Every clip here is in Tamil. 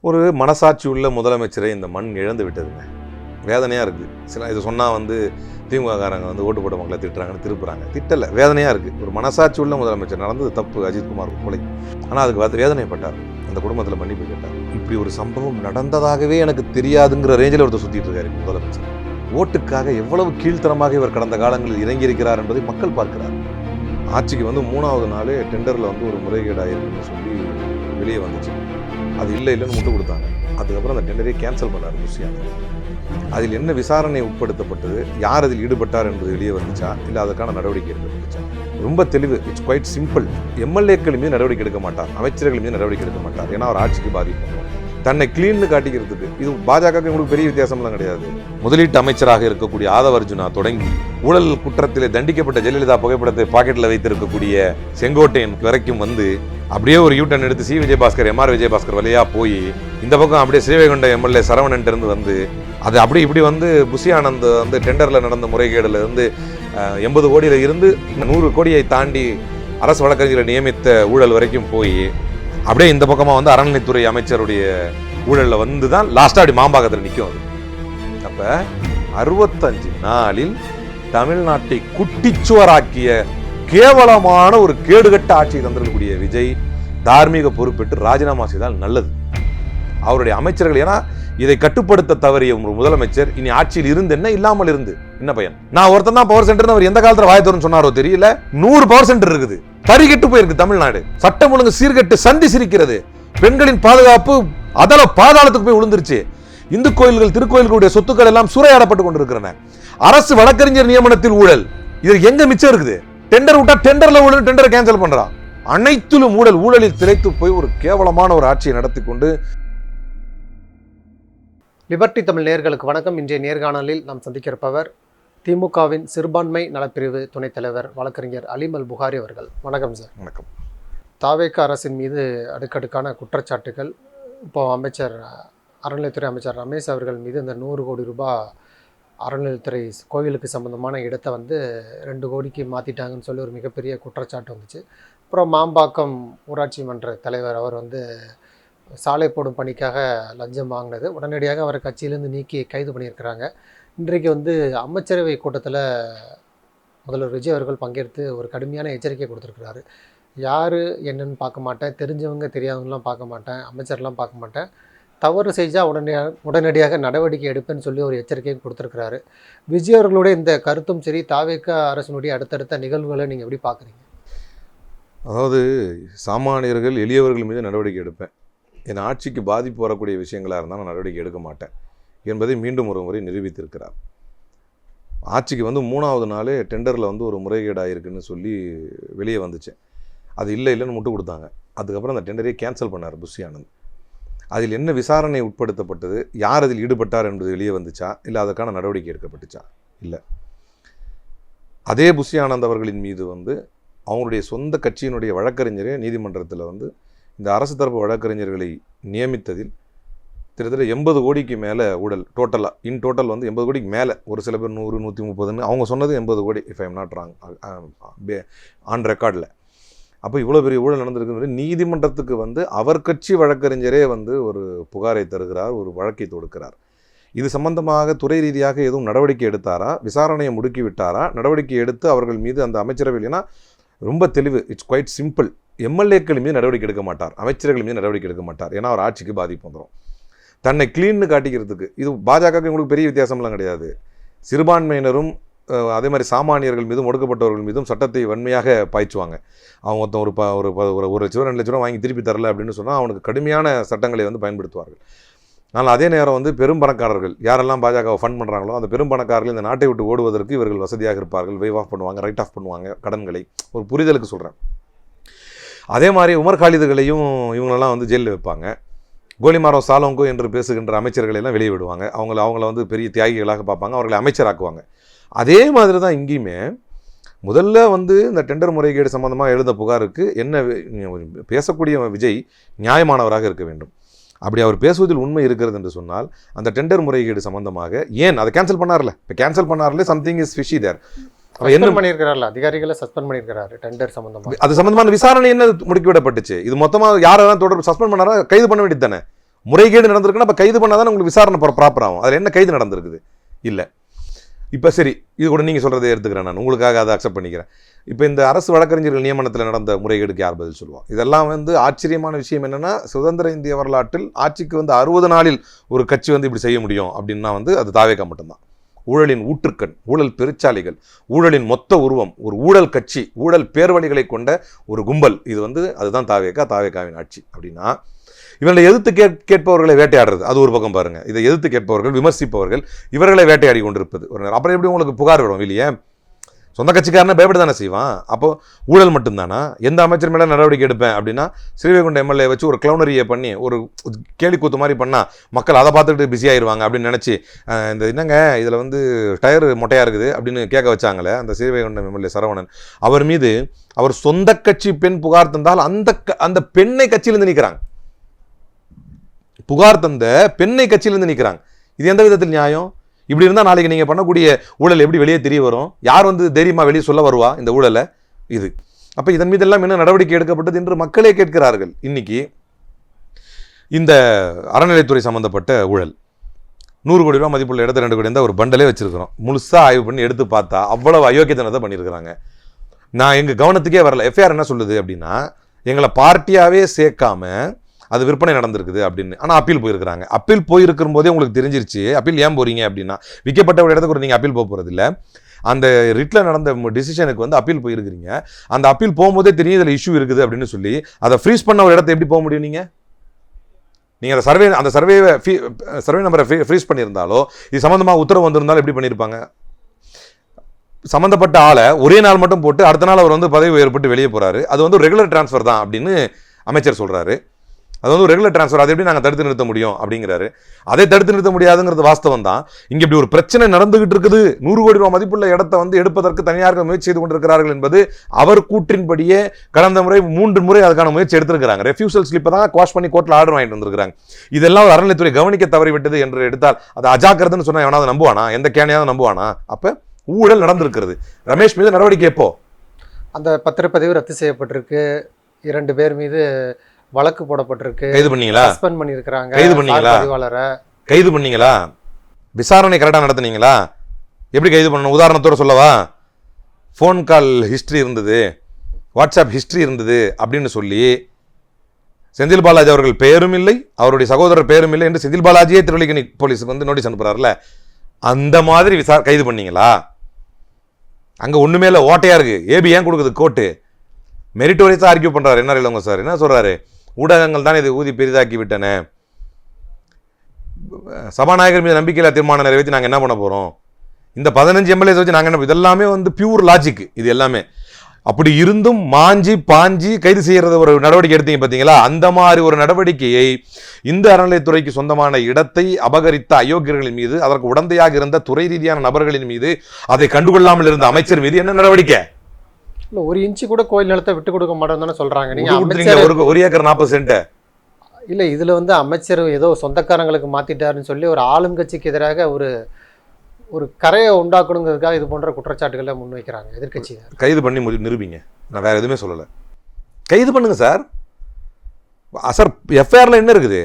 ஒரு மனசாட்சி உள்ள முதலமைச்சரை இந்த மண் இழந்து விட்டதுங்க. வேதனையாக இருக்குது. சில இது சொன்னால் திமுககாரங்க ஓட்டு போட்ட மக்களை திட்டுறாங்கன்னு திருப்புறாங்க. திட்டலை, வேதனையாக இருக்குது. ஒரு மனசாட்சி உள்ள முதலமைச்சர் நடந்தது தப்பு, அஜித்குமார் கொலை. ஆனால் அதுக்கு வேதனைப்பட்டார், அந்த குடும்பத்தில் மன்னிப்பு கேட்டார். இப்படி ஒரு சம்பவம் நடந்ததாகவே எனக்கு தெரியாதுங்கிற ரேஞ்சில் ஒருத்தர் சுற்றிட்டு இருக்காரு முதலமைச்சர். ஓட்டுக்காக எவ்வளவு கீழ்த்தரமாக இவர் கடந்த காலங்களில் இறங்கியிருக்கிறார் என்பதை மக்கள் பார்க்கிறார். ஆட்சிக்கு 3வது நாள் டெண்டரில் ஒரு முறைகேடாயிருக்குன்னு சொல்லி வெளியே வந்துச்சு. அது இல்லைன்னு முட்டு கொடுத்தாங்க. அதுக்கப்புறம் அந்த டெண்டரை கேன்சல் பண்ணார் புஷியானந்த். அதில் என்ன விசாரணை உட்படுத்தப்பட்டது, யார் அதில் ஈடுபட்டார் என்பது வெளியே வந்துச்சா, இல்லை அதற்கான நடவடிக்கை எடுக்கப்பட்டுச்சா? ரொம்ப தெளிவு. It's quite simple. எம்எல்ஏக்கள் மீது நடவடிக்கை எடுக்க மாட்டார், அமைச்சர்கள் மீது நடவடிக்கை எடுக்க மாட்டார். ஏன்னா அவர் ஆட்சிக்கு பாதிப்பு. தன்னை கிளீன்னு காட்டிக்கிறதுக்கு இது பாஜகவுக்கு உங்களுக்கு பெரிய வித்தியாசம்லாம் கிடையாது. முதலீட்டு அமைச்சராக இருக்கக்கூடிய ஆதவ அர்ஜுனா தொடங்கி ஊழல் குற்றத்திலே தண்டிக்கப்பட்ட ஜெயலலிதா புகைப்படத்தை பாக்கெட்டில் வைத்திருக்கக்கூடிய செங்கோட்டையன் வரைக்கும் அப்படியே ஒரு யூட்டன் எடுத்து சி விஜயபாஸ்கர் MR விஜயபாஸ்கர் வழியா போய் இந்த பக்கம் அப்படியே ஸ்ரீவைகுண்ட எம்எல்ஏ சரவணன் இருந்து அது அப்படி இப்படி புஷி ஆனந்த் டெண்டரில் நடந்த முறைகேடுல 80 கோடியில் இருந்து 100 கோடியை தாண்டி அரசு வழக்கறிஞர்களை நியமித்த ஊழல் வரைக்கும் போய் அப்படியே இந்த பக்கமாக அறநிலைத்துறை அமைச்சருடைய ஊழலில் தான் லாஸ்ட்டாக அப்படி மாம்பாக்கத்தில் நிற்கும். அப்போ 65 நாளில் தமிழ்நாட்டை குட்டிச்சுவராக்கிய கேவலமான ஒரு கேடுகட்ட ஆட்சியை தந்திருக்கக்கூடிய விஜய் தார்மீக பொறுப்பேற்று ராஜினாமா செய்தால் நல்லது. அவருடைய அமைச்சர்கள், ஏன்னா இதை கட்டுப்படுத்த தவறிய ஒரு முதலமைச்சர் இனி ஆட்சியில் இருந்து என்ன, இல்லாமல் இருந்து என்ன பயன்? நான் ஒருத்தன் தான் பவர் சென்டர் அவர் எந்த காலத்தில் வாயத்தோறும் சொன்னாரோ தெரியல. 100 பவர் சென்டர் இருக்குது. தறிகெட்டு போயிருக்கு தமிழ்நாடு. சட்டம் ஒழுங்கு சீர்கெட்டு சந்தி சிரிக்கிறது. பெண்களின் பாதுகாப்பு பாதாளத்துக்கு போய் விழுந்துருச்சு. இந்து கோயில்கள் திருக்கோயில்களுடைய சொத்துக்கள் எல்லாம் சூறையாடப்பட்டு கொண்டிருக்கிறன. அரசு வழக்கறிஞர் நியமனத்தில் ஊழல். இது எங்க மிச்சம் இருக்குது? டெண்டர் விட்டா டெண்டர்ல ஊழல், டெண்டரை கேன்சல் பண்றான். அனைத்திலும் ஊழல். ஊழலில் திளைத்து போய் ஒரு கேவலமான ஒரு ஆட்சியை நடத்தி கொண்டு. லிபர்டி தமிழ் நேயர்களுக்கு வணக்கம். இன்றைய நேர்காணலில் நாம் சந்திக்கிறப்பவர் திமுகவின் சிறுபான்மை நலப்பிரிவு துணைத் தலைவர் வழக்கறிஞர் அலீம் அல் புகாரி அவர்கள். வணக்கம் சார். வணக்கம். தாவேக அரசின் மீது அடுக்கடுக்கான குற்றச்சாட்டுகள். இப்போ அறநிலைத்துறை அமைச்சர் ரமேஷ் அவர்கள் மீது இந்த 100 கோடி ரூபாய் அறநிலைத்துறை கோவிலுக்கு சம்மந்தமான இடத்தை 2 கோடிக்கு மாற்றிட்டாங்கன்னு சொல்லி ஒரு மிகப்பெரிய குற்றச்சாட்டு வந்துச்சு. அப்புறம் மாம்பாக்கம் ஊராட்சி மன்ற தலைவர் அவர் சாலை போடும் பணிக்காக லஞ்சம் வாங்கினது, உடனடியாக அவரை கட்சியிலேருந்து நீக்கி கைது பண்ணியிருக்கிறாங்க. இன்றைக்கு அமைச்சரவை கூட்டத்தில் முதல்வர் விஜய் அவர்கள் பங்கேற்று ஒரு கடுமையான எச்சரிக்கை கொடுத்துருக்கிறாரு. யார் என்னன்னு பார்க்க மாட்டேன், தெரிஞ்சவங்க தெரியாதவங்களாம் பார்க்க மாட்டேன், அமைச்சர்லாம் பார்க்க மாட்டேன், தவறு செஞ்சால் உடனடியாக நடவடிக்கை எடுப்பேன்னு சொல்லி ஒரு எச்சரிக்கையும் கொடுத்துருக்கிறாரு. விஜய் அவர்களுடைய இந்த கருத்தும் சரி, தாவேக அரசினுடைய அடுத்தடுத்த நிகழ்வுகளை நீங்கள் எப்படி பார்க்குறீங்க? அதாவது சாமானியர்கள் எளியவர்கள் மீது நடவடிக்கை எடுப்பேன், என் ஆட்சிக்கு பாதிப்பு வரக்கூடிய விஷயங்களாக இருந்தால் நான் நடவடிக்கை எடுக்க மாட்டேன் என்பதை மீண்டும் ஒரு முறை நிரூபித்திருக்கிறார். ஆட்சிக்கு 3வது நாள் டெண்டரில் ஒரு முறைகேடாயிருக்குன்னு சொல்லி வெளியே வந்துச்சு. அது இல்லைன்னு முட்டு கொடுத்தாங்க. அதுக்கப்புறம் அந்த டெண்டரை கேன்சல் பண்ணார் புஷி ஆனந்த். அதில் என்ன விசாரணை உட்படுத்தப்பட்டது, யார் அதில் ஈடுபட்டார் என்பது வெளியே வந்துச்சா, இல்லை அதற்கான நடவடிக்கை எடுக்கப்பட்டுச்சா? இல்லை. அதே புஷி ஆனந்த் அவர்களின் மீது அவங்களுடைய சொந்த கட்சியினுடைய வழக்கறிஞரே நீதிமன்றத்தில் இந்த அரசு தரப்பு வழக்கறிஞர்களை நியமித்ததில் கிட்டத்தட்ட 80 கோடிக்கு மேலே ஊழல். டோட்டலாக டோட்டல் 80 கோடிக்கு மேலே. ஒரு சில பேர் 100 130ன்னு அவங்க சொன்னது 80 கோடி, if I'm not wrong, on ரெக்கார்டில். அப்போ இவ்வளோ பெரிய ஊழல் நடந்திருக்கு. நீதிமன்றத்துக்கு அவர் கட்சி வழக்கறிஞரே ஒரு புகாரை தருகிறார், ஒரு வழக்கை தொடுக்கிறார். இது சம்பந்தமாக துறை ரீதியாக எதுவும் நடவடிக்கை எடுத்தாரா, விசாரணையை முடுக்கி விட்டாரா, நடவடிக்கை எடுத்து அவர்கள் மீது அந்த அமைச்சரவையில்னா ரொம்ப தெளிவு. It's quite simple. எம்எல்ஏக்கள் மீது நடவடிக்கை எடுக்க மாட்டார், அமைச்சர்கள் மீது நடவடிக்கை எடுக்க மாட்டார். ஏன்னா அவர் ஆட்சிக்கு பாதிப்பு வந்துடும். தன்னை கிளீன்னு காட்டிக்கிறதுக்கு இது பாஜகவுக்கு உங்களுக்கு பெரிய வித்தியாசம்லாம் கிடையாது. சிறுபான்மையினரும் அதே மாதிரி சாமானியர்கள் மீதும் ஒடுக்கப்பட்டவர்கள் மீதும் சட்டத்தை வன்மையாக பாய்ச்சுவாங்க. அவங்க ஒரு 1 லட்ச ரூபா 2 லட்ச ரூபா வாங்கி திருப்பி தரல அப்படின்னு சொன்னால் அவனுக்கு கடுமையான சட்டங்களை பயன்படுத்துவார்கள். ஆனால் அதே நேரம் பெரும் பணக்காரர்கள் யாரெல்லாம் பாஜகவை ஃபண்ட் பண்ணுறாங்களோ அந்த பெரும் பணக்காரர்கள் இந்த நாட்டை விட்டு ஓடுவதற்கு இவர்கள் வசதியாக இருப்பார்கள். வைவ் ஆஃப் பண்ணுவாங்க, ரைட் ஆஃப் பண்ணுவாங்க கடன்களை. ஒரு புரிதலுக்கு சொல்கிறேன். அதே மாதிரி உமர் காலிதுகளையும் இவங்களெல்லாம் ஜெயிலில் வைப்பாங்க. கோலிமாரம் சாலோங்கோ என்று பேசுகின்ற அமைச்சர்களெல்லாம் வெளியே விடுவாங்க. அவங்கள பெரிய தியாகிகளாக பார்ப்பாங்க, அவர்களை அமைச்சராக்குவாங்க. அதே மாதிரி தான் இங்கேயுமே முதல்ல இந்த டெண்டர் முறைகேடு சம்பந்தமாக எழுந்த புகாருக்கு என்ன பேசக்கூடிய விஜய் நியாயமானவராக இருக்க வேண்டும். அப்படி அவர் பேசுவதில் உண்மை இருக்கிறது என்று சொன்னால் அந்த டெண்டர் முறைகேடு சம்பந்தமாக ஏன் அதை கேன்சல் பண்ணார்ல? இப்போ கேன்சல் பண்ணார்ல, சம்திங் இஸ் ஃபிஷி தேர். என்ன பண்ணியிருக்கிறார்ல, அதிகாரிகளை சஸ்பெண்ட் பண்ணியிருக்கிறாரு டெண்டர் சம்பந்தமாக. அது சம்பந்தமான விசாரணை என்ன முடுக்கிவிடப்பட்டுச்சு? இது மொத்தமாக யாரெல்லாம் தொடர்பு சஸ்பெண்ட் பண்ணாரா, கைது பண்ண வேண்டியது தானே? முறைகேடு நடந்திருக்குன்னா அப்போ கைது பண்ணால் தானே உங்களுக்கு விசாரணை ப்ராப்பர் ஆகும். அதில் என்ன கைது நடந்திருக்குது? இல்லை. இப்போ சரி, இது கூட நீங்கள் சொல்கிறத எடுத்துக்கிறேன், நான் உங்களுக்காக அதை அக்செப்ட் பண்ணிக்கிறேன். இப்போ இந்த அரசு வழக்கறிஞர்கள் நியமனத்தில் நடந்த முறைகேடுக்கு யார் பதில் சொல்லுவோம்? இதெல்லாம் ஆச்சரியமான விஷயம் என்னென்னா, சுதந்திர இந்திய வரலாற்றில் ஆட்சிக்கு 60 நாளில் ஒரு கட்சி இப்படி செய்ய முடியும் அப்படின்னா அது தாவேகா மட்டும்தான். ஊழலின் ஊற்றுக்கண், ஊழல் பெருச்சாளிகள், ஊழலின் மொத்த உருவம், ஒரு ஊழல் கட்சி, ஊழல் பேர்வழிகளை கொண்ட ஒரு கும்பல், இது அதுதான் தாவேகாவின் ஆட்சி. அப்படின்னா இவர்களை எதிர்த்து கேட்பவர்களை வேட்டையாடுறது அது ஒரு பக்கம் பாருங்க. இதை எதிர்த்து கேட்பவர்கள், விமர்சிப்பவர்கள் இவர்களை வேட்டையாடி கொண்டிருப்பது ஒரு நேரம். அப்புறம் எப்படி உங்களுக்கு புகார் வரும் இல்லையே? சொந்த கட்சிக்காரனை பயப்பட தானே செய்வான். அப்போ ஊழல் மட்டும்தானா? எந்த அமைச்சர் மேலே நடவடிக்கை எடுப்பேன் அப்படின்னா ஸ்ரீவைகுண்ட எம்எல்ஏ வச்சு ஒரு கிளவுனரியை பண்ணி ஒரு கேலி கூத்து மாதிரி பண்ணால் மக்கள் அதை பார்த்துக்கிட்டு பிஸி ஆயிடுவாங்க அப்படின்னு நினச்சி இந்த என்னங்க இதில் டயர் மொட்டையாக இருக்குது அப்படின்னு கேட்க வச்சாங்களே அந்த ஸ்ரீவைகுண்டம் எம்எல்ஏ சரவணன், அவர் மீது அவர் சொந்த கட்சி பெண் புகார் தந்தால் அந்த பெண்ணை கட்சியிலிருந்து நீக்கிறாங்க. புகார் தந்த பெண்ணை கட்சியிலிருந்து நிற்கிறாங்க. இது எந்த விதத்தில் நியாயம்? இப்படி இருந்தால் நாளைக்கு நீங்கள் பண்ணக்கூடிய ஊழல் எப்படி வெளியே தெரிய வரும்? யார் தைரியமாக வெளியே சொல்ல வருவா இந்த ஊழலை? இது அப்போ இதன் மீதெல்லாம் என்ன நடவடிக்கை எடுக்கப்பட்டது என்று மக்களே கேட்கிறார்கள். இன்னைக்கு இந்த அறநிலைத்துறை சம்மந்தப்பட்ட ஊழல் 100 கோடி ரூபா மதிப்புள்ள இடத்த 2 கோடி இருந்தால் ஒரு பண்டலே வச்சிருக்கிறோம். முழுசாக ஆய்வு பண்ணி எடுத்து பார்த்தா அவ்வளவு அயோக்கியத்தனத்தை பண்ணியிருக்கிறாங்க. நான் எங்கள் கவனத்துக்கே வரல. எஃப்ஐஆர் என்ன சொல்லுது அப்படின்னா, எங்களை பார்ட்டியாகவே சேர்க்காம அது விற்பனை நடந்திருக்குது அப்படின்னு. ஆனால் அப்பீல் போயிருக்கிறாங்க. அப்பீல் போயிருக்கும் போதே உங்களுக்கு தெரிஞ்சிருச்சு அப்பீல் ஏன் போறீங்க அப்படின்னா, விற்கப்பட்ட ஒரு இடத்துக்கு நீங்கள் அப்பீல் போக போகிறது இல்லை. அந்த ரிட்டில் நடந்த டிசிஷனுக்கு அப்பீல் போயிருக்கிறீங்க. அந்த அப்பீல் போகும்போதே தெரியும் இதில் இஷ்யூ இருக்குது அப்படின்னு சொல்லி அதை ஃப்ரீஸ் பண்ண ஒரு இடத்த எப்படி போக முடியும்? நீங்கள் அந்த சர்வே நம்பரை ஃப்ரீஸ் பண்ணியிருந்தாலோ இது சம்மந்தமாக உத்தரவு வந்திருந்தாலும் எப்படி பண்ணியிருப்பாங்க? சம்மந்தப்பட்ட ஆளை ஒரே நாள் மட்டும் போட்டு அடுத்த நாள் அவர் பதவி உயர்பட்டு வெளியே போகிறாரு. அது ஒரு ரெகுலர் டிரான்ஸ்ஃபர் தான் அப்படின்னு அமைச்சர் சொல்கிறாரு. அது ஒரு ரெகுலர் டிரான்ஸ்ஃபர், அதை எப்படி நாங்கள் தடுத்து நிறுத்த முடியும் அப்படிங்கிறாரு. அதை தடுத்து நிறுத்த முடியாதுங்கிறது வாஸ்தவம் தான். இங்கே இப்படி ஒரு பிரச்சனை நடந்துகிட்டு இருக்குது. 100 கோடி ரூபாய் மதிப்புள்ள இடத்தை எடுப்பதற்கு தனியார்கள் முயற்சி செய்து கொண்டிருக்கிறார்கள் என்பது அவர் கூற்றின்படியே கடந்த முறை 3 முறை அதுக்கான முயற்சி எடுத்திருக்கிறாங்க. ரெஃப்யூசல் ஸ்லிப்பை தான் குவாஷ் பண்ணி கோர்ட்டில் ஆர்டர் வாங்கிட்டு வந்திருக்காங்க. இதெல்லாம் ஒரு அறநிலைத்துறை கவனிக்க தவறிவிட்டது என்று எடுத்தால் அது அஜாக்கிரதைன்னு சொன்னால் எவனாவது நம்புவானா? எந்த கேனையாவது நம்புவானா? அப்போ ஊழல் நடந்திருக்கிறது. ரமேஷ் மீது நடவடிக்கை எப்போ? அந்த பத்திரப்பதிவு ரத்து செய்யப்பட்டிருக்கு. 2 பேர் மீது வழக்கு போடப்பட்டிருக்கு. கைது பண்ணீங்களா? சஸ்பெண்ட் பண்ணியிருக்காங்க. கைது பண்ணீங்களா? கைது பண்ணீங்களா? விசாரணை கரெக்டாக நடத்துனீங்களா? எப்படி கைது பண்ணணும் உதாரணத்தோடு சொல்லவா? ஃபோன் கால் ஹிஸ்ட்ரி இருந்தது, வாட்ஸ்அப் ஹிஸ்ட்ரி இருந்தது அப்படின்னு சொல்லி செந்தில் பாலாஜி அவர்கள் பெயரும் இல்லை, அவருடைய சகோதரர் பெயரும் இல்லை என்று செந்தில் பாலாஜியே திருவள்ளிக்கணி போலீஸுக்கு நோட்டீஸ் அனுப்புறாருல, அந்த மாதிரி கைது பண்ணீங்களா? அங்கே ஒன்றுமே இல்லை, ஓட்டையாக இருக்குது. ஏபி ஏன் கொடுக்குது கோர்ட்டு? மெரிட்டோரியஸாக ஆர்கியூ பண்ணுறாரு. என்ன இல்லைங்க சார், என்ன சொல்கிறாரு? ஊடகங்கள் தான் இதை ஊதி பெரிதாக்கி விட்டன. சபாநாயகர் மீது நம்பிக்கையில்லா தீர்மானம் நிறைவேற்றி நாங்கள் என்ன பண்ண போகிறோம்? இந்த 15 எம்எல்ஏஸ் வச்சு நாங்கள் என்ன? இதெல்லாமே பியூர் லாஜிக். இது எல்லாமே அப்படி இருந்தும் மாஞ்சி பாஞ்சி கைது செய்யறது ஒரு நடவடிக்கை எடுத்தீங்க பார்த்தீங்களா? அந்த மாதிரி ஒரு நடவடிக்கையை இந்த அறநிலைத்துறைக்கு சொந்தமான இடத்தை அபகரித்த அயோக்கியர்களின் மீது, அதற்கு உடந்தையாக இருந்த துறை ரீதியான நபர்களின் மீது, அதை கண்டுகொள்ளாமல் இருந்த அமைச்சர் மீது என்ன நடவடிக்கை? இல்ல, 1 இன்ச்சு கூட கோயில் நிலத்தை விட்டு கொடுக்க மாட்டோம்னு சொல்றாங்க. நீங்க ஒரு ஏக்கர் 40 சென்ட் இல்ல, இதுல அமைச்சர் ஏதோ சொந்தக்காரங்களுக்கு மாத்திட்டாருன்னு சொல்லி ஒரு ஆளும் கட்சிக்கு எதிராக ஒரு கரையை உண்டாக்கணுங்கிறதுக்காக இது போன்ற குற்றச்சாட்டுகளை முன்வைக்கிறாங்க எதிர்கட்சி. கைது பண்ணி நிரூபிங்க. நான் வேற எதுவுமே சொல்லலை. கைது பண்ணுங்க சார். சார் எஃப்ஐஆர்ல என்ன இருக்குது?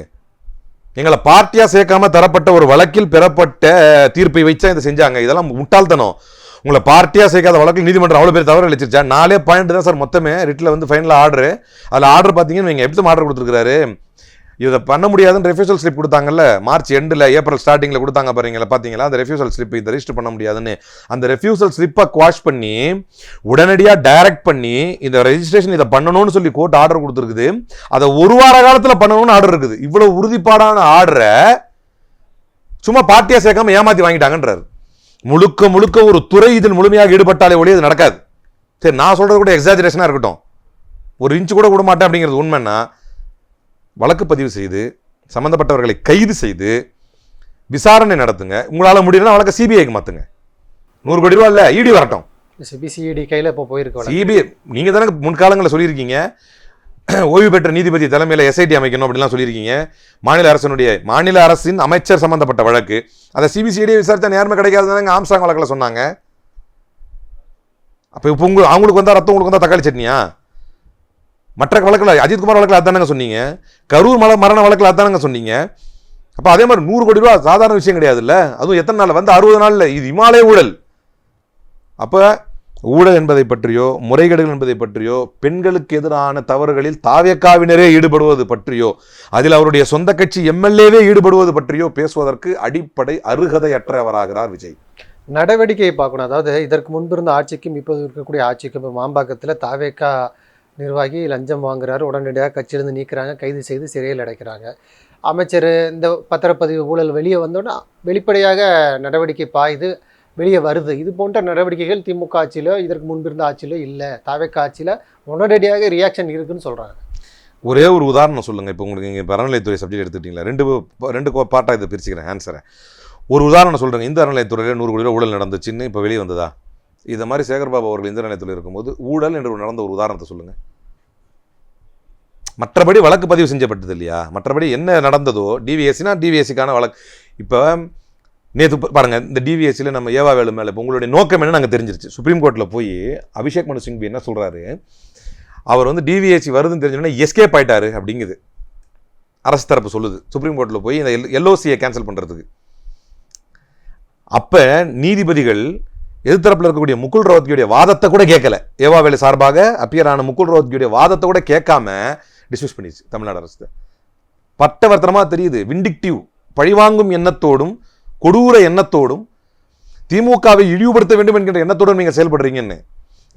எங்களை பார்ட்டியா சேர்க்காம தரப்பட்ட ஒரு வழக்கில் பெறப்பட்ட தீர்ப்பை வச்சா இதை செஞ்சாங்க. இதெல்லாம் முட்டாள்தனம். உங்களை பார்ட்டியாக சேர்க்காத வழக்கில் நீதிமன்றம் அவ்வளோ பேர் தவறு அளிச்சிருச்சா? 4 பாயிண்ட் தான் சார் மொத்தமே ரிட்டில் ஃபைனலாக ஆர்டரு. அதில் ஆர்டர் பார்த்தீங்கன்னு நீங்கள் எப்படி ஆர்டர் கொடுத்துருக்காரு? இதை பண்ண முடியாதுன்னு ரெஃப்யூசல் ஸ்லிப் கொடுத்தாங்கல்ல, மார்ச் எண்டில் ஏப்ரல் ஸ்டார்டிங்கில் கொடுத்தாங்க பாருங்களா, பார்த்தீங்களா? அந்த ரெஃப்யூசல் ஸ்லிப் இதை ரெஜிஸ்டர் பண்ண முடியாதுன்னு அந்த ரெஃப்யூசல் ஸ்லிப்பை குவாஷ் பண்ணி உடனடியாக டைரக்ட் பண்ணி இந்த ரெஜிஸ்ட்ரேஷன் இதை பண்ணணும்னு சொல்லி கோர்ட் ஆர்டர் கொடுத்துருக்குது. அதை 1 வார காலத்தில் பண்ணணும்னு ஆர்டர் இருக்குது. இவ்வளோ உறுதிப்பாடான ஆர்டரை சும்மா பார்ட்டியாக சேர்க்காம ஏமாற்றி வாங்கிட்டாங்கன்றார். முழுக்க ஒரு துறை இதில் முழுமையாக ஈடுபட்டாலே ஒழிய இது நடக்காது. சரி, நான் சொல்றது கூட எக்ஸாஜரேஷனாக இருக்கட்டும், 1 இன்ச்சு கூட விட மாட்டேன் அப்படிங்கிறது உண்மைன்னா வழக்கு பதிவு செய்து சம்பந்தப்பட்டவர்களை கைது செய்து விசாரணை நடத்துங்க. உங்களால் முடியலன்னா வழக்க சிபிஐக்கு மாற்றுங்க. 100 கோடி ரூபா இல்லை, இடி வரட்டும். சிபிசிஐடி கையில் இப்போ போயிருக்கு. சிபிஐ நீங்கள் தானே முன்காலங்களில் சொல்லியிருக்கீங்க, ஓய்வு பெற்ற நீதிபதி தலைமையில் எஸ்ஐடி அமைக்கணும் அப்படிலாம் சொல்லியிருக்கீங்க. மாநில அரசின் அமைச்சர் சம்பந்தப்பட்ட வழக்கு, அதை சிபிசிஐடியை விசாரித்தா நேர்மை கிடைக்காதுன்னு ஆம்ஸ்ட்ராங் வழக்கில் சொன்னாங்க. அப்போ இப்போ அவங்களுக்கு ரத்தம், உங்களுக்கு தக்காளி சட்னியா? மற்ற வழக்கில் அஜித்குமார் வழக்கில் அதானங்க சொன்னீங்க, கரூர் மரண வழக்கில் அதானங்க சொன்னீங்க. அப்போ அதே மாதிரி 100 கோடி ரூபா சாதாரண விஷயம் கிடையாது இல்லை, அதுவும் எத்தனை நாள் வந்து 60 நாளில், இது இமாலய ஊழல். அப்போ ஊழல் என்பதை பற்றியோ முறைகேடுகள் என்பதை பற்றியோ பெண்களுக்கு எதிரான தவறுகளில் தாவேக்காவினரே ஈடுபடுவது பற்றியோ அதில் அவருடைய சொந்த கட்சி எம்எல்ஏவே ஈடுபடுவது பற்றியோ பேசுவதற்கு அடிப்படை அருகதையற்றவராகிறார் விஜய். நடவடிக்கையை பார்க்கணும். அதாவது இதற்கு முன்பு இருந்த ஆட்சிக்கும் இப்போது இருக்கக்கூடிய ஆட்சிக்கும், இப்போ மாம்பாக்கத்தில் தாவேக்கா நிர்வாகி லஞ்சம் வாங்குறாரு, உடனடியாக கட்சியிலிருந்து நீக்கிறாங்க, கைது செய்து சிறையில் அடைக்கிறாங்க. அமைச்சர் இந்த பத்திரப்பதிவு ஊழல் வெளியே வந்தோன்னா வெளிப்படையாக நடவடிக்கை பாயுது, வெளியே வருது. இது போன்ற நடவடிக்கைகள் திமுக ஆட்சியிலோ இதற்கு முன்பு இருந்த ஆட்சியிலோ இல்லை. தாவேக்கா ஆட்சியில் உடனடியாக ரியாக்ஷன் இருக்குன்னு சொல்கிறாங்க. ஒரே ஒரு உதாரணம் சொல்லுங்கள். இப்போ உங்களுக்கு இங்கே அறநிலையத்துறை சப்ஜெக்ட் எடுத்துக்கிட்டீங்களா, ரெண்டு பார்ட்டாக இதை பிரிச்சுக்கிறேன் ஆன்சரை. ஒரு உதாரணம் சொல்கிறேங்க. இந்த அறநிலையத்துறையில் 100 கோடி ரூபா ஊழல் நடந்துச்சுன்னு இப்போ வெளியே வந்ததா? இதை மாதிரி சேகர்பாபு அவர்கள் இந்த அறநிலையத்துறை இருக்கும்போது ஊழல் என்று நடந்த ஒரு உதாரணத்தை சொல்லுங்கள். மற்றபடி வழக்கு பதிவு செஞ்சப்பட்டது இல்லையா? மற்றபடி என்ன நடந்ததோ, டிவிஎஸ்சினா டிவிஎஸ்சிக்கான வழக்கு. இப்போ நேற்று பாருங்கள், இந்த டிவிஎஸ்சியில் நம்ம ஏவா வேலு மேலே இப்போ உங்களுடைய நோக்கம் என்ன நாங்கள் தெரிஞ்சிருச்சு. சுப்ரீம் கோர்ட்டில் போய் அபிஷேக் மனு சிங்வி என்ன சொல்கிறாரு, அவர் வந்து டிவிஎஸ்சி வருதுன்னு தெரிஞ்சோன்னா எஸ்கேப் ஆயிட்டாரு அப்படிங்குது அரசு தரப்பு சொல்லுது. சுப்ரீம் கோர்ட்டில் போய் இந்த எல்ஓசியை கேன்சல் பண்ணுறதுக்கு. அப்போ நீதிபதிகள் எதிர்த்தரப்பில் இருக்கக்கூடிய முகுல் ரோஹத்கியுடைய வாதத்தை கூட கேட்கல. ஏவா வேலு சார்பாக அப்பியரான முகுல் ரோஹத்கியுடைய வாதத்தை கூட கேட்காம டிஸ்மிஸ் பண்ணிச்சு தமிழ்நாடு அரசு. பட்டவர்த்தனமாக தெரியுது. விண்டிக்டிவ், பழிவாங்கும் எண்ணத்தோடும் கொடூர எண்ணத்தோடும் திமுகவை இழிவுபடுத்த வேண்டும் என்கின்ற எண்ணத்தோடும் நீங்கள் செயல்படுறீங்கன்னு.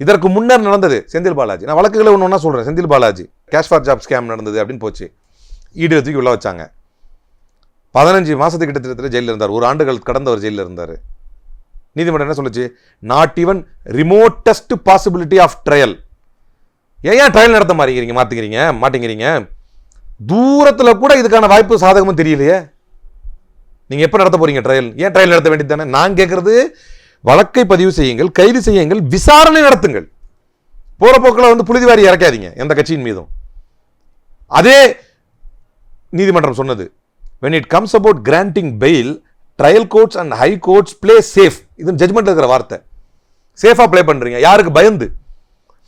இதற்கு முன்னர் நடந்தது செந்தில் பாலாஜி. நான் வழக்குகளை ஒன்று ஒன்றா சொல்கிறேன். Senthil Balaji cash for job scam நடந்தது அப்படின்னு போச்சு, ஈடு தூக்கி உள்ள வச்சாங்க. 15 மாதத்துக்கு கிட்டத்தட்ட ஜெயிலில் இருந்தார். 1 ஆண்டுகள் கடந்தவர் ஜெயிலில் இருந்தார். நீதிமன்றம் என்ன சொல்லுச்சு, not even remotest possibility of trial. ஏன் ட்ரையல் நடத்த மாட்டேங்கிறீங்க? தூரத்தில் கூட இதுக்கான வாய்ப்பு சாதகமும் தெரியலையே. நீங்கள் எப்போ நடத்த போறீங்க ட்ரையல்? ஏன் ட்ரையல் நடத்த வேண்டியது தானே? நான் கேட்குறது, வழக்கை பதிவு செய்யுங்கள், கைது செய்யுங்கள், விசாரணை நடத்துங்கள். போகிற போக்கில் வந்து புழுதிவாரி இறக்காதீங்க எந்த கட்சியின் மீதும். அதே நீதிமன்றம் சொன்னது, when it comes about granting bail, trial courts and high courts play safe. இது ஜட்மெண்ட் இருக்கிற வார்த்தை. சேஃபாக ப்ளே பண்ணுறீங்க. யாருக்கு? பயந்து.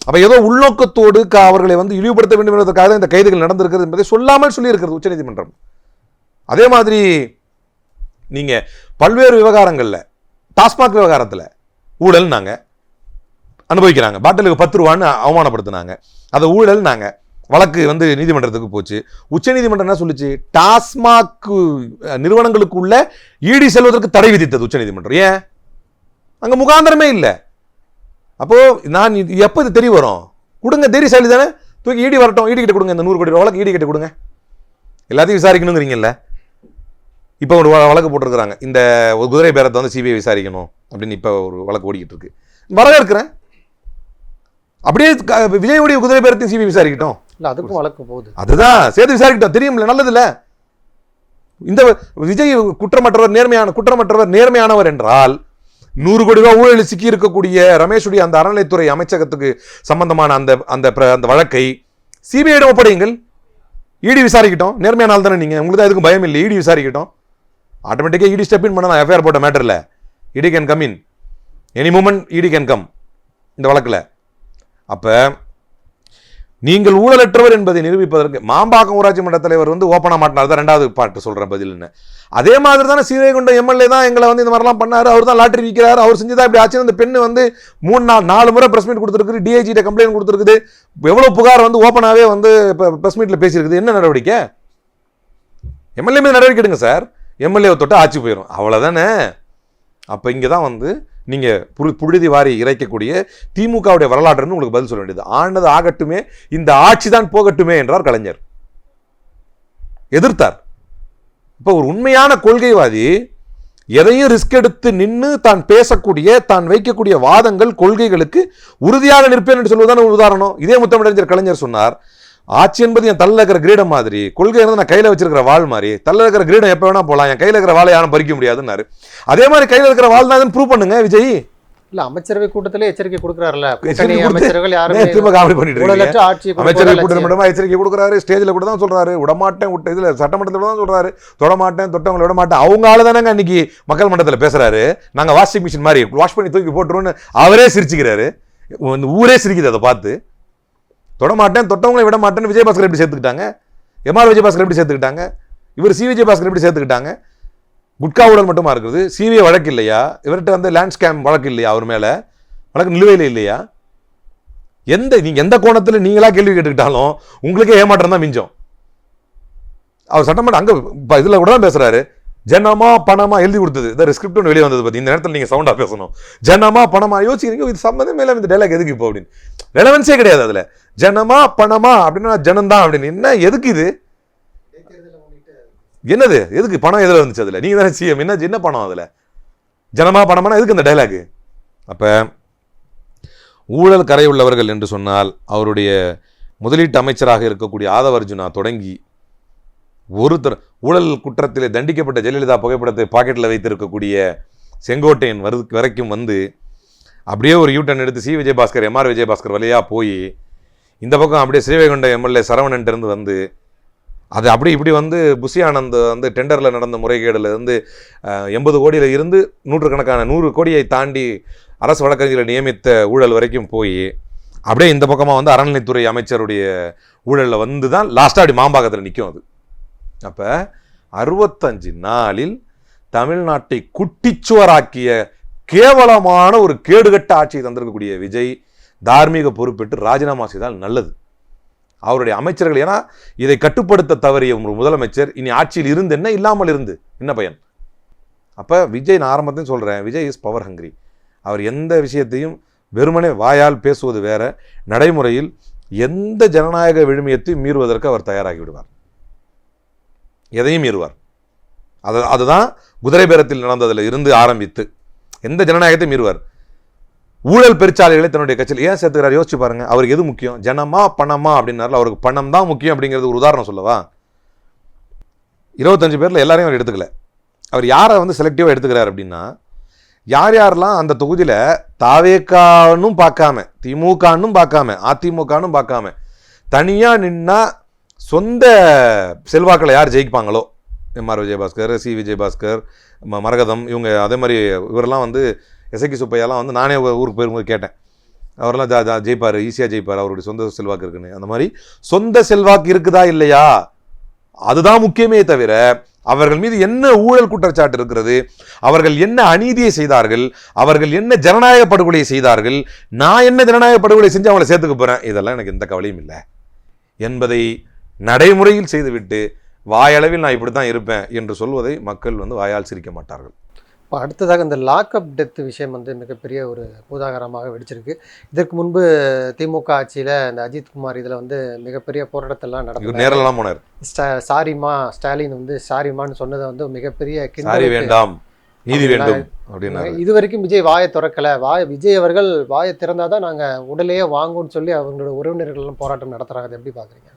அப்போ ஏதோ உள்நோக்கத்தோடு அவர்களை வந்து இழிவுபடுத்த வேண்டும் என்பதற்காக இந்த கைதுகள் நடந்திருக்கிறது என்பதை சொல்லாமல் சொல்லியிருக்கிறது உச்சநீதிமன்றம். அதே மாதிரி நீங்கள் பல்வேறு விவகாரங்களில், டாஸ்மாக் விவகாரத்தில் ஊழல் நாங்கள் அனுபவிக்கிறாங்க. பாட்டிலுக்கு 10 ரூபான்னு அவமானப்படுத்தினாங்க, அதை ஊழல் நாங்கள் வழக்கு வந்து நீதிமன்றத்துக்கு போச்சு. உச்சநீதிமன்றம் என்ன சொல்லிச்சு, டாஸ்மாக் நிறுவனங்களுக்கு உள்ள ஈடி செல்வதற்கு தடை விதித்தது உச்சநீதிமன்றம். ஏன்? அங்கே முகாந்திரமே இல்லை. அப்போது நான் எப்போ இது தெரிய வரும்? கொடுங்க, தைரியசாலி தானே, தூக்கி ஈடி வரட்டும், ஈடி கிட்ட கொடுங்க, இந்த 100 கோடி ரூபா வழக்கு ஈடி கிட்ட கொடுங்க, எல்லாத்தையும் விசாரிக்கணுங்கிறீங்கல்ல. இப்போ ஒரு வழக்கு போட்டிருக்கிறாங்க, இந்த குதிரை பேரத்தை வந்து சிபிஐ விசாரிக்கணும் அப்படின்னு இப்போ ஒரு வழக்கு ஓடிக்கிட்டு இருக்கு. வரவேற்கிறேன். அப்படியே விஜயுடைய குதிரை பேரத்தையும் சிபிஐ விசாரிக்கட்டும். இல்லை, அதுக்கும் வழக்கு போகுது. அதுதான் சேர்த்து விசாரிக்கட்டும். தெரியும்ல, நல்லதில்ல. இந்த விஜய் குற்றமற்றவர் நேர்மையானவர் என்றால் 100 கோடி ரூபாய் ஊழலில் சிக்கி இருக்கக்கூடிய ரமேஷுடைய அந்த அறநிலைத்துறை அமைச்சகத்துக்கு சம்பந்தமான அந்த வழக்கை சிபிஐயிடம் ஒப்படையுங்கள். இடி விசாரிக்கட்டும். நேர்மையான ஆள் தானே நீங்கள், உங்களுக்கு தான் எதுக்கும் பயம் இல்லை. இடி விசாரிக்கட்டும். ஆட்டோமேட்டிக்காக இடி ஸ்டெப் இன் பண்ணலாம். எஃப்ஐஆர் போட்ட மேட்டரில் ED can come in any moment. ED can come இந்த வழக்கில். அப்போ நீங்கள் ஊழலற்றவர் என்பதை நிரூபிப்பதற்கு மாம்பாக்கம் ஊராட்சி மன்ற தலைவர் வந்து ஓப்பனாக மாட்டினார் தான் 2வது பாட்டு சொல்கிறேன் பதில்னு. அதே மாதிரி தானே ஸ்ரீவைகுண்டம் எம்எல்ஏ தான் எங்களை வந்து இந்த மாதிரிலாம் பண்ணார், அவர் தான் லாட்டரி விற்கிறார், அவர் செஞ்சுதான் இப்படி ஆச்சு. அந்த பெண்ணு வந்து 4 முறை ப்ரெஸ் மீட் கொடுத்துருக்கு, டிஐஜிட்ட கம்ப்ளைண்ட் கொடுத்துருக்குது, எவ்வளோ புகார் வந்து ஓப்பனாகவே வந்து இப்போ ப்ரெஸ் மீட்டில் பேசியிருக்குது. என்ன நடவடிக்கை? எம்எல்ஏ மீது நடவடிக்கை எடுங்க சார். எம்எல்ஏவை தொட்டு ஆட்சி போயிடும், அவ்வளோதானே. அப்போ இங்கே தான் வந்து நீங்கள் புழுதி வாரி இறைக்கக்கூடிய திமுகவுடைய வரலாற்றுன்னு உங்களுக்கு பதில் சொல்ல வேண்டியது. ஆனது ஆகட்டுமே, இந்த ஆட்சி தான் போகட்டுமே என்றார் கலைஞர், எதிர்த்தார். இப்போ ஒரு உண்மையான கொள்கைவாதி எதையும் ரிஸ்க் எடுத்து நின்று தான் பேசக்கூடிய, தான் வைக்கக்கூடிய வாதங்கள், கொள்கைகளுக்கு உறுதியாக நிற்பேன் என்று சொல்வதான ஒரு உதாரணம். இதே முத்தமிழறிஞர் கலைஞர் சொன்னார், ஆட்சி என்பது என் தள்ள இருக்கிற கிரீடம் மாதிரி, கொள்கை வந்து நான் கையில் வச்சிருக்கிற வாள் மாதிரி, தள்ள இருக்கிற கிரீடம் எப்போ வேணா போகலாம், என் கையில் இருக்கிற வாழை யாரும் பறிக்க முடியாதுன்னாரு. அதே மாதிரி கையில் இருக்கிற வாள் தான் ப்ரூவ் பண்ணுங்க விஜய். இல்ல, அமைச்சரவை கூட்டத்திலே எச்சரிக்கை கொடுக்குறாருல, அமைச்சர்கள் கூட்டம் எச்சரிக்கை கொடுக்குறாரு, ஸ்டேஜில் கூட தான் சொல்றாரு, விடமாட்டேன், இதுல சட்டமன்றத்தில் தான் சொல்றாரு, தொடமாட்டேன், தொட்டவங்களை விடமாட்டேன். அவங்களால தானங்க அன்னைக்கு மக்கள் மன்றத்தில் பேசுறாரு, நாங்க வாஷிங் மிஷின் மாதிரி வாஷ் பண்ணி தூக்கி போட்டுருவோன்னு அவரே சிரிச்சுக்கிறாரு. ஊரே சிரிக்குது அதை பார்த்து. தொடமாட்டேன், தொட்டவங்களை விட மாட்டேன்னு விஜயபாஸ்கர் எப்படி சேர்த்துக்கிட்டாங்க? எம்ஆர் விஜயபாஸ்கர் எப்படி சேர்த்துக்கிட்டாங்க? இவர் சி விஜயபாஸ்கர் எப்படி சேர்த்துக்கிட்டாங்க? குட்கா ஊழல் மட்டுமா இருக்குது? சிபிஐ வழக்கு இல்லையா? இவர்கிட்ட வந்து லேண்ட் ஸ்கேம் வழக்கு இல்லையா? அவர் மேலே வழக்கு நிலுவையில் இல்லையா? நீங்கள் எந்த கோணத்தில் நீங்களா கேள்வி கேட்டுக்கிட்டாலும் உங்களுக்கே ஏமாற்றம் தான் மிஞ்சம். அவர் சட்டமன்ற அங்கே இதில் கூட தான் பேசுகிறாரு. ஜனமா பணமா எழுதி கொடுத்தது இந்த ஸ்கிரிப்ட் ஒன்று வெளியே வந்தது பற்றி இந்த நேரத்தில் நீங்கள் சவுண்டாக பேசணும். ஜனமா பணமா யோசிக்கிறீங்க, இது சம்மந்தமே இல்லை இந்த டைலாக் எதுக்கு இப்போ அப்படின்னு. ரெலவன்ஸே கிடையாது அதில். ஜனமா பணமா அப்படின்னா ஜனந்தான் அப்படின்னு என்ன எதுக்கு இது? என்னது எதுக்கு பணம் எதில் வந்துச்சு? அதில் நீங்கள் தானே சிஎம், என்ன பணம் அதில்? ஜனமா பணமானா எதுக்கு இந்த டைலாக்? அப்போ ஊழல் கரை உள்ளவர்கள் என்று சொன்னால் அவருடைய முதலீட்டு அமைச்சராக இருக்கக்கூடிய ஆதவ அர்ஜுனா தொடங்கி ஒருத்தர் ஊழல் குற்றத்திலே தண்டிக்கப்பட்ட ஜெயலலிதா புகைப்படத்தை பாக்கெட்டில் வைத்திருக்கக்கூடிய செங்கோட்டையன் வரைக்கும் வந்து அப்படியே ஒரு யூட்டன் எடுத்து சி விஜயபாஸ்கர் எம்ஆர் விஜயபாஸ்கர் வழியாக போய் இந்த பக்கம் அப்படியே ஸ்ரீவைகுண்ட எம்எல்ஏ சரவணன்ட்டு வந்து அது அப்படி இப்படி வந்து புஷி ஆனந்த் வந்து டெண்டரில் நடந்த முறைகேடில் வந்து 80 கோடியில் இருந்து நூற்றுக்கணக்கான 100 கோடியை தாண்டி அரசு வழக்கறிஞர்களை நியமித்த ஊழல் வரைக்கும் போய் அப்படியே இந்த பக்கமாக வந்து அறநிலைத்துறை அமைச்சருடைய ஊழலில் வந்து தான் லாஸ்ட்டாக அப்படி மாம்பாக்கத்தில் நிற்கும் அது. அப்போ 65 நாளில் தமிழ்நாட்டை குட்டிச்சுவராக்கிய கேவலமான ஒரு கேடுகட்ட ஆட்சியை தந்திருக்கக்கூடிய விஜய் தார்மீக பொறுப்பேற்று ராஜினாமா செய்தால் நல்லது. அவருடைய அமைச்சர்கள், ஏன்னா இதை கட்டுப்படுத்த தவறிய ஒரு முதலமைச்சர் இனி ஆட்சியில் இருந்து என்ன, இல்லாமல் இருந்து என்ன பயன்? அப்போ விஜய், நான் ஆரம்பத்தையும் சொல்கிறேன், விஜய் இஸ் பவர் ஹங்கிரி. அவர் எந்த விஷயத்தையும் வெறுமனே வாயால் பேசுவது வேற, நடைமுறையில் எந்த ஜனநாயக விழுமியத்தையும் மீறுவதற்கு அவர் தயாராகி விடுவார். எதையும் மீறுவார். அதுதான் குதிரை பேரத்தில் நடந்ததில் இருந்து ஆரம்பித்து எந்த ஜனநாயகத்தை மீறுவார். ஊழல் பெருச்சாலைகளை தன்னுடைய கட்சியில் ஏன் சேர்த்துக்கிறார் யோசிச்சு பாருங்க. அவருக்கு எது முக்கியம்? ஜனமா பணமா அப்படின்னால அவருக்கு பணம் தான் முக்கியம். அப்படிங்கிறது ஒரு உதாரணம் சொல்லவா? 25 பேரில் எல்லாரையும் அவர் எடுத்துக்கல. அவர் யாரை வந்து செலக்டிவாக எடுத்துக்கிறார் அப்படின்னா, யார் யாரெல்லாம் அந்த தொகுதியில் தாவேக்கானும் பார்க்காம, திமுகனும் பார்க்காம, அதிமுகனும் பார்க்காம தனியாக நின்னா சொந்த செல்வாக்களை யார் ஜெயிப்பாங்களோ, எம்ஆர் விஜயபாஸ்கர், சி விஜயபாஸ்கர், மரகதம், இவங்க அதே மாதிரி இவரெல்லாம் வந்து எஸ்ஐகி சுப்பையெல்லாம் வந்து நானே ஊருக்கு போயிருக்கும்போது கேட்டேன், அவரெல்லாம் ஜெயிப்பார், ஈஸியாக ஜெயிப்பார், அவருடைய சொந்த செல்வாக்கு இருக்குன்னு. அந்த மாதிரி சொந்த செல்வாக்கு இருக்குதா இல்லையா அதுதான் முக்கியமே தவிர அவர்கள் மீது என்ன ஊழல் குற்றச்சாட்டு இருக்கிறது, அவர்கள் என்ன அநீதியை செய்தார்கள், அவர்கள் என்ன ஜனநாயக படுகொலையை செய்தார்கள், நான் என்ன ஜனநாயக படுகொலை செஞ்சு அவங்களை சேர்த்துக்க போகிறேன், இதெல்லாம் எனக்கு எந்த கவலையும் இல்லை என்பதை நடைமுறையில் செய்துவிட்டு வாயளவில் நான் இப்படி தான் இருப்பேன் என்று சொல்வதை மக்கள் வந்து வாயால் சிரிக்க மாட்டார்கள். இப்போ அடுத்ததாக இந்த லாக்அப் டெத் விஷயம் வந்து மிகப்பெரிய ஒரு பூதாகரமாக வெடிச்சிருக்கு. இதற்கு முன்பு திமுக ஆட்சியில் இந்த அஜித்குமார் இதில் வந்து மிகப்பெரிய போராட்டத்தெல்லாம் நடந்தது. நேரெல்லாம் போனார். சாரிமா ஸ்டாலின் வந்து சாரிமான்னு சொன்னதை வந்து மிகப்பெரிய சாரி வேண்டாம் நீதி வேண்டும் அப்படின்னா, இது வரைக்கும் விஜய் வாயை திறக்கலை. விஜய் அவர்கள் வாயை திறந்தாதான் நாங்கள் உடலையே வாங்கும்னு சொல்லி அவங்களோட உறவினர்கள்லாம் போராட்டம் நடத்துகிறாங்க. அதை எப்படி பார்க்குறீங்க?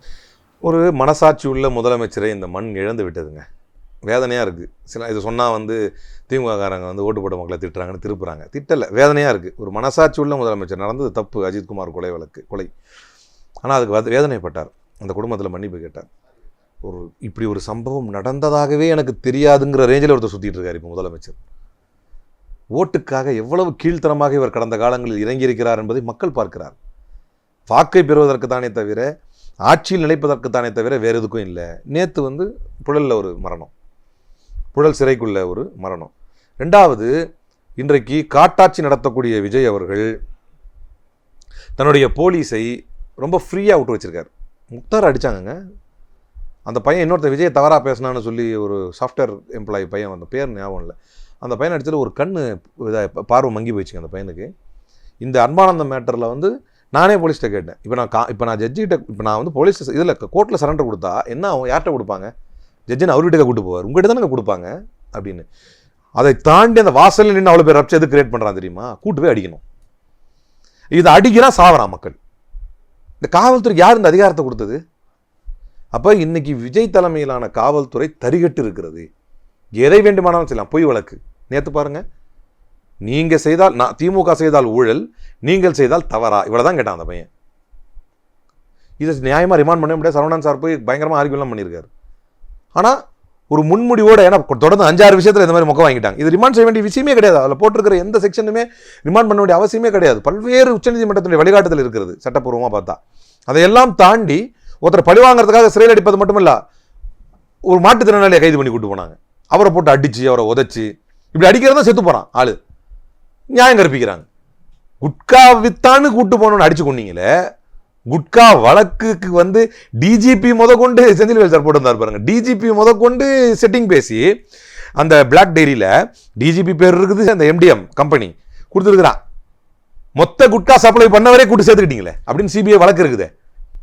ஒரு மனசாட்சி உள்ள முதலமைச்சரை இந்த மண் இழந்து விட்டதுங்க. வேதனையாக இருக்குது. இது சொன்னால் வந்து திமுககாரங்க வந்து ஓட்டு போட்ட மக்களை திட்டுறாங்கன்னு திருப்புறாங்க. திட்டலை, வேதனையாக இருக்குது. ஒரு மனசாட்சி உள்ள முதலமைச்சர், நடந்தது தப்பு, அஜித்குமார் கொலை. ஆனால் அதுக்கு வேதனைப்பட்டார், அந்த குடும்பத்தில் மன்னிப்பு கேட்டார். இப்படி ஒரு சம்பவம் நடந்ததாகவே எனக்கு தெரியாதுங்கிற ரேஞ்சில் ஒருத்தர் சுற்றிட்டு இருக்கார் இப்போ முதலமைச்சர். ஓட்டுக்காக எவ்வளவு கீழ்த்தரமாக இவர் கடந்த காலங்களில் இறங்கியிருக்கிறார் என்பதை மக்கள் பார்க்கிறார். வாக்கை பெறுவதற்கு தானே தவிர, ஆட்சியில் நிலைப்பதற்கு தானே தவிர வேறு எதுக்கும் இல்லை. நேற்று வந்து புழலில் ஒரு மரணம், புழல் சிறைக்குள்ள ஒரு மரணம். ரெண்டாவது, இன்றைக்கு காட்டாட்சி நடத்தக்கூடிய விஜய் அவர்கள் தன்னுடைய போலீஸை ரொம்ப ஃப்ரீயாக விட்டு வச்சிருக்காரு. முக்தார் அடித்தாங்கங்க. அந்த பையன் இன்னொருத்த விஜய் தவறாக பேசினான்னு சொல்லி ஒரு சாஃப்ட்வேர் எம்ப்ளாயி பையன், அந்த பேர் ஞாபகம் இல்லை, அந்த பையன் அடிச்சதில் ஒரு கண்ணு பார்வை மங்கி போயிடுச்சுங்க அந்த பையனுக்கு. இந்த அன்பானந்தம் மேட்டரில் வந்து நானே போலீஸ்கிட்ட கேட்டேன். இப்போ நான் ஜட்ஜிகிட்ட, இப்போ நான் வந்து போலீஸ் இதில் கோர்ட்டில் சரண்டர் கொடுத்தா என்ன ஆகும், யார்கிட்ட கொடுப்பாங்க? ஜட்ஜின்னு அவர்கிட்ட கூட்டு போவார், உங்கள்கிட்ட தானே கொடுப்பாங்க அப்படின்னு. அதை தாண்டி அந்த வாசலில் நின்று அவ்வளோ பேர் ரப்சை எது கிரியேட் பண்ணுறான் தெரியுமா? கூட்டு போய் அடிக்கணும். இதை அடிக்கிறா சாவறான் மக்கள். இந்த காவல்துறைக்கு யார் இந்த அதிகாரத்தை கொடுத்தது? அப்போ இன்னைக்கு விஜய் தலைமையிலான காவல்துறை தரிகட்டு இருக்கிறது. எதை வேண்டுமானாலும் செய்யலாம். பொய் வழக்கு நேற்று பாருங்க, நீங்கள் செய்தால், நான் திமுக செய்தால் ஊழல், நீங்கள் செய்தால் தவறா, இவ்வளோதான் கேட்டான் அந்த பையன். இதை நியாயமாக ரிமாண்ட் பண்ண முடியாது. சரவணன் சார் போய் பயங்கரமாக ஆர்கியூலாம் பண்ணியிருக்காரு. ஆனால் ஒரு முன்முடிவோடு, ஏன்னா தொடர்ந்து 5-6 விஷயத்தில் இந்த மாதிரி மொக்க வாங்கிட்டாங்க. இது ரிமாண்ட் செய்ய வேண்டிய விஷயமே கிடையாது. அதில் போட்டிருக்கிற எந்த செக்ஷனுமே ரிமாண்ட் பண்ண வேண்டிய அவசியமே கிடையாது. பல்வேறு உச்சநீதிமன்றத்தினுடைய வழிகாட்டுதல் இருக்கிறது சட்டப்பூர்வமாக பார்த்தா. அதையெல்லாம் தாண்டி ஒருத்தர் பழி வாங்குறதுக்காக சிறையில் அடிப்பது மட்டுமில்ல, ஒரு மாற்றுத்திறனாளியை கைது பண்ணி கூட்டு போனாங்க. அவரை போட்டு அடிச்சு, அவரை உதைச்சு, இப்படி அடிக்கிறதா செத்து போறான் ஆளு. நியாயம் கற்பிக்கிறாங்க. குட்கா வித்தான்னு கூட்டு போனோன்னு அடிச்சு கொண்டீங்களே. குட்கா வழக்குக்கு வந்து டிஜிபி முதற்கொண்டு செந்தில்வேல் சார் போட்டிருந்தார் பாருங்க. டிஜிபி முதற்கொண்டு செட்டிங் பேசி அந்த பிளாக் டைரியில டிஜிபி பேர் இருக்குது, அந்த எம்டிஎம் கம்பெனி கொடுத்துருக்குறான். மொத்த குட்கா சப்ளை பண்ணவரே கூட்டு சேர்த்துக்கிட்டீங்களே அப்படின்னு சிபிஐ வழக்கு இருக்குது.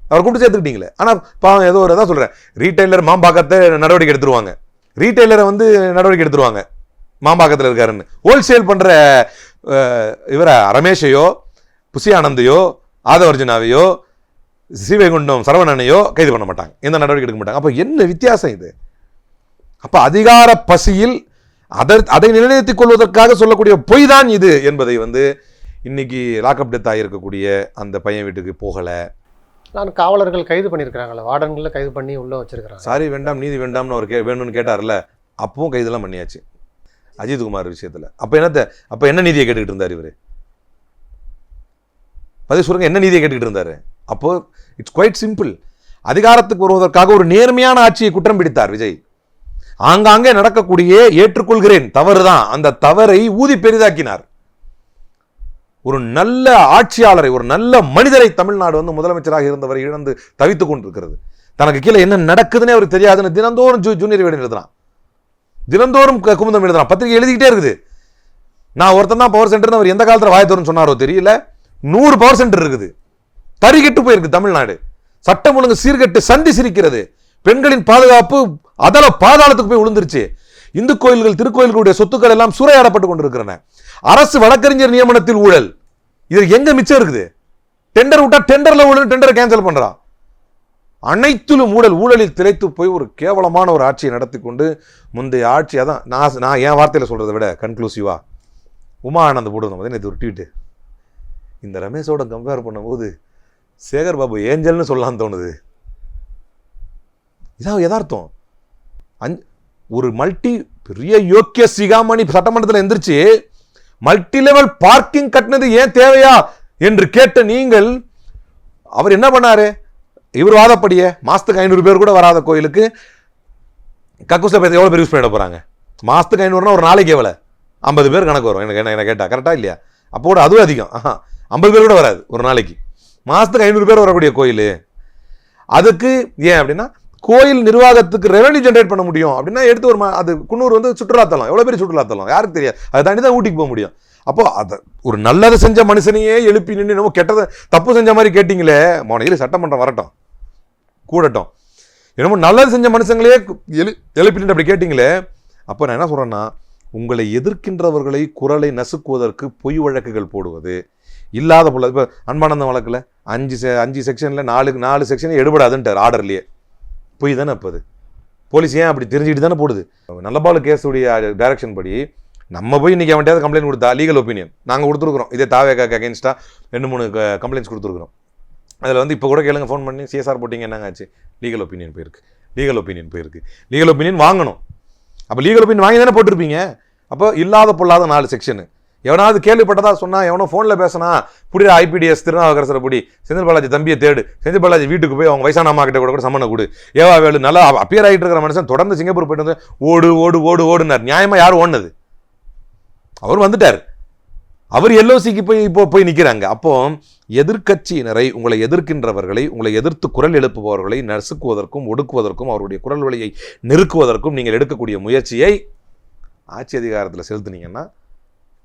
அவர் கூட்டு சேர்த்துக்கிட்டீங்களே. ஆனால் பாவம் ஏதோ ஒரு தான் சொல்கிறேன், ரீட்டைலர் மாம்பாக்கத்தை நடவடிக்கை எடுத்துருவாங்க, ரீட்டைலரை வந்து நடவடிக்கை எடுத்துருவாங்க மாம்பாக்கத்தில் இருக்காருன்னு. ஹோல்சேல் பண்ணுற இவரை ரமேஷையோ புசி ஆனந்தையோ ஆதவர்ஜனாவையோ ஸ்ரீவைகுண்டம் சரவணனையோ கைது பண்ண மாட்டாங்க, எந்த நடவடிக்கை எடுக்க மாட்டாங்க. அப்போ என்ன வித்தியாசம் இது? அப்போ அதிகார பசியில் அதை நிலைநிறுத்திக் கொள்வதற்காக சொல்லக்கூடிய பொய் தான் இது என்பதை வந்து இன்னைக்கு லாக்அப் டெத் ஆகியிருக்கக்கூடிய அந்த பையன் வீட்டுக்கு போகலை. நான் காவலர்கள் கைது பண்ணியிருக்கிறாங்களே, வார்டன்களை கைது பண்ணி உள்ளே வச்சிருக்கிறாங்க. சாரி வேண்டாம் நீதி வேண்டாம்னு அவர் வேணும்னு கேட்டார்ல, அப்பவும் கைதெல்லாம் பண்ணியாச்சு அஜித்குமார் விஷயத்தில். அப்போ என்ன நீதியை கேட்டுக்கிட்டு இருந்தார் இவர்? பதில் சொல்லுங்க, என்ன நீதியை கேட்டுக்கிட்டு இருந்தாரு? அப்போ இட்ஸ் குவைட் சிம்பிள். அதிகாரத்துக்கு வருவதற்காக ஒரு நேர்மையான ஆட்சியை குற்றம் பிடித்தார் விஜய். ஆங்காங்கே நடக்கக்கூடிய ஏற்றுக்கொள்கிறேன் தவறுதான், அந்த தவறை ஊதி பெரிதாக்கினார். ஒரு நல்ல ஆட்சியாளரை, ஒரு நல்ல மனிதரை தமிழ்நாடு வந்து முதலமைச்சராக இருந்தவரை இழந்து தவித்துக் கொண்டிருக்கிறது. தனக்கு கீழே என்ன நடக்குதுன்னே அவருக்கு தெரியாதுன்னு தினந்தோறும் ஜூனியர் வீடு எழுதுறான், தினந்தோறும் குமுதம் எழுதுறான், பத்திரிகை எழுதிக்கிட்டே இருக்குது. நான் ஒருத்தன் தான் பவர் சென்டர் அவர் எந்த காலத்தில் வாயத்தோறுன்னு சொன்னாரோ தெரியல. 100 பவர் சென்டர் இருக்குது. தறிகெட்டு போயிருக்கு தமிழ்நாடு. சட்டம் ஒழுங்கு சீர்கெட்டு சந்தி சிரிக்கிறது. பெண்களின் பாதுகாப்பு அதல பாதாளத்துக்கு போய் விழுந்துருச்சு. இந்து கோயில்கள் திருக்கோயில்களுடைய சொத்துக்கள் எல்லாம் சூறையாடப்பட்டு கொண்டிருக்கிறன. அரசு வழக்கறிஞர் நியமனத்தில் ஊழல். இது எங்க மிச்சம் இருக்குது? டெண்டர் விட்டா டெண்டர்ல ஊழல், டெண்டரை கேன்சல் பண்றான். அனைத்திலும் ஊழல். ஊழலில் திளைத்து போய் ஒரு கேவலமான ஒரு ஆட்சியை நடத்தி கொண்டு முந்தைய ஆட்சி, அதான் நான் என் வார்த்தையில சொல்றதை விட கன்க்ளூசிவா உமா ஆனந்த் போடுறது நேற்று ஒரு ட்வீட்டு, இந்த ரமேஷோட கம்பேர் பண்ணும்போது சேகர் பாபு ஏஞ்சல்னு சொல்லலான்னு தோணுது. இதான் யதார்த்தம். ஒரு பெரிய யோக்கிய சிகாமணி சட்டமன்றத்தில் எந்திரிச்சு மல்டி லெவல் பார்க்கிங் கட்டினது ஏன் தேவையா என்று கேட்ட நீங்கள், அவர் என்ன பண்ணாரு? இவர் வாதப்படியே மாசத்துக்கு 500 பேர் கூட வராத கோயிலுக்கு கக்கூஸ்ல பேச எவ்வளவு பேர் யூஸ் பண்ணிட போறாங்க? மாசத்துக்கு 500 ஒரு நாளைக்கு எவ்வளவு? 50 பேர் கணக்கு வரும். என்ன கேட்டா கரெக்டா இல்லையா? அப்போ அதுவும் அதிகம். 50 பேர் கூட வராது ஒரு நாளைக்கு. மாசத்துக்கு 500 பேர் வரக்கூடிய கோயில். அதுக்கு ஏன் அப்படின்னா கோயில் நிர்வாகத்துக்கு ரெவன்யூ ஜென்ரேட் பண்ண முடியும் அப்படின்னா எடுத்து ஒரு அது குன்னூர் வந்து சுற்றுலாத்தலம், எவ்வளோ பேர் சுற்றுலாத்தலம் யாருக்கு தெரியாது, அதை தாண்டி தான் ஊட்டிக்கு போக முடியும். அப்போ அதை ஒரு நல்லதை செஞ்ச மனுஷனையே எழுப்பி நின்று நம்ம கெட்டதை தப்பு செஞ்ச மாதிரி கேட்டிங்களே, மோனையில் சட்டமன்றம் வரட்டும் கூடட்டும், என்னமோ நல்லது செஞ்ச மனுஷங்களே எழுப்பி நின்று அப்படி கேட்டிங்களே. அப்போ நான் என்ன சொல்கிறேன்னா, உங்களை எதிர்க்கின்றவர்களை குரலை நசுக்குவதற்கு பொய் வழக்குகள் போடுவது இல்லாத போல. இப்போ அன்பானந்த வழக்கில் 5 செக்ஷனில் 4 செக்ஷனே எடுபடாதுன்ட்டார் ஆர்டர்லேயே. பொய் தானே அப்போது? போலீஸ் ஏன் அப்படி தெரிஞ்சுக்கிட்டு தானே போடுது? நல்லபாலு கேஸுடைய டைரக்ஷன் படி நம்ம போய் இன்றைக்கி அவன்கிட்ட கம்ப்ளைண்ட் கொடுத்தா லீகல் ஒப்பீனியன் நாங்கள் கொடுத்துருக்குறோம். இதே தாவேக்காக்கு அகேன்ஸ்டாக 2-3 கம்ப்ளைண்ட்ஸ் கொடுத்துருக்குறோம். அதில் வந்து இப்போ கூட கேளுங்க, ஃபோன் பண்ணி சிஎஸ்ஆர் போட்டிங்க என்னங்க ஆச்சு? லீகல் ஒப்பீனியன் போயிருக்கு. லீகல் ஒப்பீனியன் வாங்கணும். அப்போ லீகல் ஒப்பீனியன் வாங்கி தானே போட்டிருப்பீங்க. அப்போ இல்லாத பொல்லாத 4 செக்ஷனு. எவனாவது கேள்விப்பட்டதா சொன்னா, எவனோ ஃபோனில் பேசினா புரிய ஐபிடிஎஸ் திருநாவுக்கரசரை புடி, செந்தில் பாலாஜி தம்பியை தேடு, செந்தில் பாலாஜி வீட்டுக்கு போய் அவங்க வயசான அம்மா கிட்ட கூட சம்மனை கொடு, ஏவா வேலு நல்லா அப்பியர் ஆகிட்டு இருக்கிற மனுஷன் தொடர்ந்து சிங்கப்பூர் போயிட்டு வந்து ஓடு ஓடு ஓடு ஓடுனார். நியாயமாக யார் ஓடுனது? அவர் வந்துட்டார். அவர் எல்ஓசிக்கு போய் நிற்கிறாங்க. அப்போ எதிர்க்கட்சியினரை, உங்களை எதிர்க்கின்றவர்களை, உங்களை எதிர்த்து குரல் எழுப்புபவர்களை நசுக்குவதற்கும் ஒடுக்குவதற்கும் அவருடைய குரல் வழியை நெருக்குவதற்கும் நீங்கள் எடுக்கக்கூடிய முயற்சியை ஆட்சி அதிகாரத்தில் செலுத்துனீங்கன்னா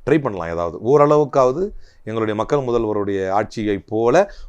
ட்ரை பண்ணலாம். ஏதாவது ஓரளவுக்காவது எங்களுடைய மக்கள் முதல்வருடைய ஆட்சியை போல